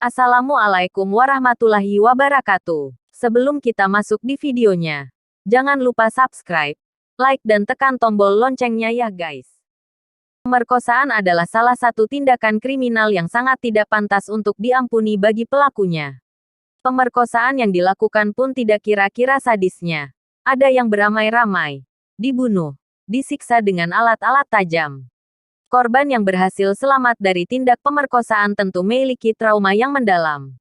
Assalamualaikum warahmatullahi wabarakatuh. Sebelum kita masuk di videonya, jangan lupa subscribe, like dan tekan tombol loncengnya ya guys. Pemerkosaan adalah salah satu tindakan kriminal yang sangat tidak pantas untuk diampuni bagi pelakunya. Pemerkosaan yang dilakukan pun tidak kira-kira sadisnya. Ada yang beramai-ramai, dibunuh, disiksa dengan alat-alat tajam. Korban yang berhasil selamat dari tindak pemerkosaan tentu memiliki trauma yang mendalam.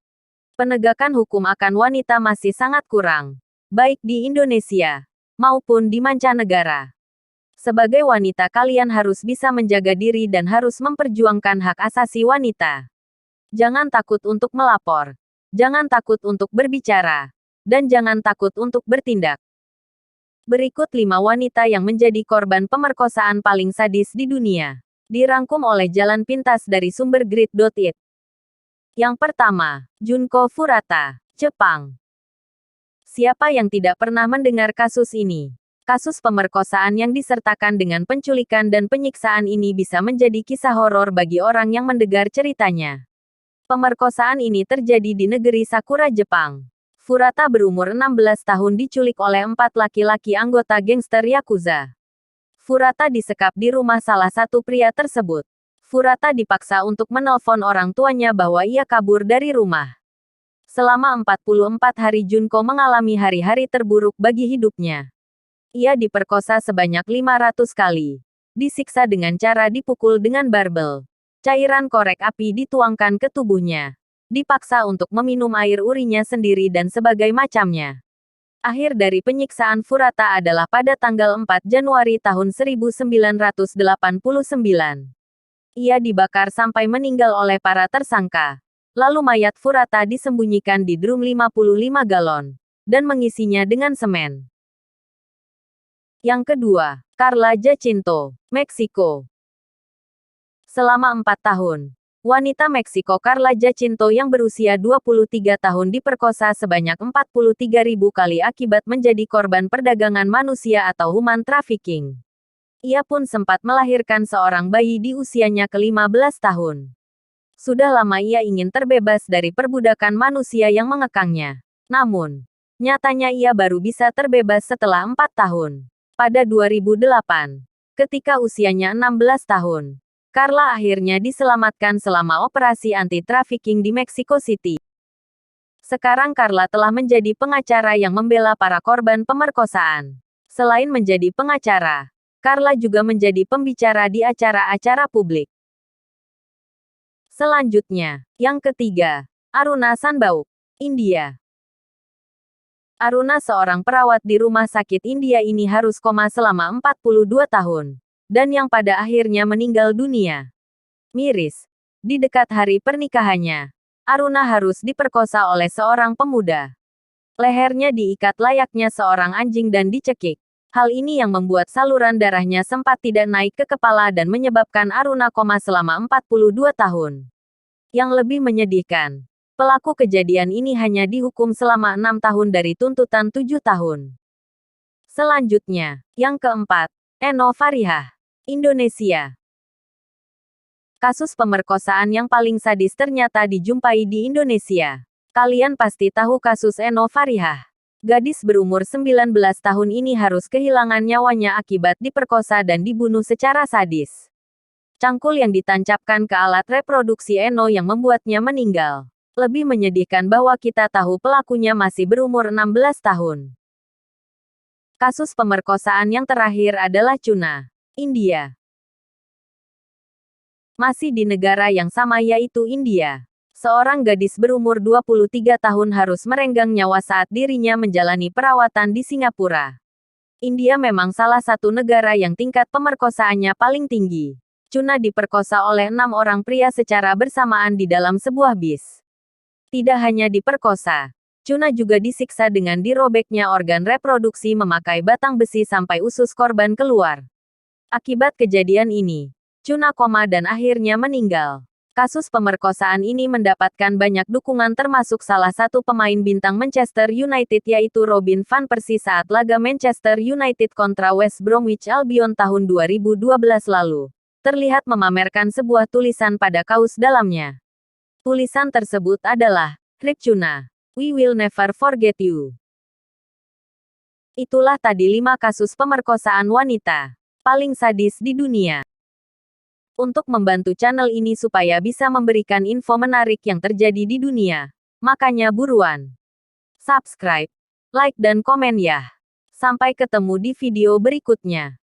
Penegakan hukum akan wanita masih sangat kurang, baik di Indonesia maupun di mancanegara. Sebagai wanita, kalian harus bisa menjaga diri dan harus memperjuangkan hak asasi wanita. Jangan takut untuk melapor, jangan takut untuk berbicara, dan jangan takut untuk bertindak. Berikut 5 wanita yang menjadi korban pemerkosaan paling sadis di dunia. Dirangkum oleh Jalan Pintas dari sumber grid.it. Yang pertama, Junko Furuta, Jepang. Siapa yang tidak pernah mendengar kasus ini? Kasus pemerkosaan yang disertakan dengan penculikan dan penyiksaan ini bisa menjadi kisah horor bagi orang yang mendengar ceritanya. Pemerkosaan ini terjadi di negeri Sakura, Jepang. Furuta berumur 16 tahun diculik oleh 4 laki-laki anggota gangster Yakuza. Furuta disekap di rumah salah satu pria tersebut. Furuta dipaksa untuk menelpon orang tuanya bahwa ia kabur dari rumah. Selama 44 hari Junko mengalami hari-hari terburuk bagi hidupnya. Ia diperkosa sebanyak 500 kali. Disiksa dengan cara dipukul dengan barbel. Cairan korek api dituangkan ke tubuhnya. Dipaksa untuk meminum air urinya sendiri dan sebagai macamnya. Akhir dari penyiksaan Furuta adalah pada tanggal 4 Januari tahun 1989. Ia dibakar sampai meninggal oleh para tersangka. Lalu mayat Furuta disembunyikan di drum 55 galon dan mengisinya dengan semen. Yang kedua, Carla Jacinto, Meksiko. Selama 4 tahun, wanita Meksiko Carla Jacinto yang berusia 23 tahun diperkosa sebanyak 43.000 kali akibat menjadi korban perdagangan manusia atau human trafficking. Ia pun sempat melahirkan seorang bayi di usianya ke-15 tahun. Sudah lama ia ingin terbebas dari perbudakan manusia yang mengekangnya. Namun, nyatanya ia baru bisa terbebas setelah 4 tahun. Pada 2008, ketika usianya 16 tahun, Carla akhirnya diselamatkan selama operasi anti-trafficking di Mexico City. Sekarang Carla telah menjadi pengacara yang membela para korban pemerkosaan. Selain menjadi pengacara, Carla juga menjadi pembicara di acara-acara publik. Selanjutnya, yang ketiga, Aruna Sanbauk, India. Aruna, seorang perawat di rumah sakit India ini harus koma selama 42 tahun. Dan yang pada akhirnya meninggal dunia. Miris. Di dekat hari pernikahannya, Aruna harus diperkosa oleh seorang pemuda. Lehernya diikat layaknya seorang anjing dan dicekik. Hal ini yang membuat saluran darahnya sempat tidak naik ke kepala dan menyebabkan Aruna koma selama 42 tahun. Yang lebih menyedihkan, pelaku kejadian ini hanya dihukum selama 6 tahun dari tuntutan 7 tahun. Selanjutnya, yang keempat, Eno Farihah, Indonesia. Kasus pemerkosaan yang paling sadis ternyata dijumpai di Indonesia. Kalian pasti tahu kasus Eno Farihah. Gadis berumur 19 tahun ini harus kehilangan nyawanya akibat diperkosa dan dibunuh secara sadis. Cangkul yang ditancapkan ke alat reproduksi Eno yang membuatnya meninggal. Lebih menyedihkan bahwa kita tahu pelakunya masih berumur 16 tahun. Kasus pemerkosaan yang terakhir adalah Chuna, India. Masih di negara yang sama yaitu India. Seorang gadis berumur 23 tahun harus merenggang nyawa saat dirinya menjalani perawatan di Singapura. India memang salah satu negara yang tingkat pemerkosaannya paling tinggi. Chuna diperkosa oleh 6 orang pria secara bersamaan di dalam sebuah bis. Tidak hanya diperkosa, Chuna juga disiksa dengan dirobeknya organ reproduksi memakai batang besi sampai usus korban keluar. Akibat kejadian ini, Chuna koma dan akhirnya meninggal. Kasus pemerkosaan ini mendapatkan banyak dukungan termasuk salah satu pemain bintang Manchester United yaitu Robin van Persie saat laga Manchester United kontra West Bromwich Albion tahun 2012 lalu. Terlihat memamerkan sebuah tulisan pada kaos dalamnya. Tulisan tersebut adalah, Ripcuna, we will never forget you. Itulah tadi 5 kasus pemerkosaan wanita paling sadis di dunia. Untuk membantu channel ini supaya bisa memberikan info menarik yang terjadi di dunia, makanya buruan subscribe, like dan komen ya. Sampai ketemu di video berikutnya.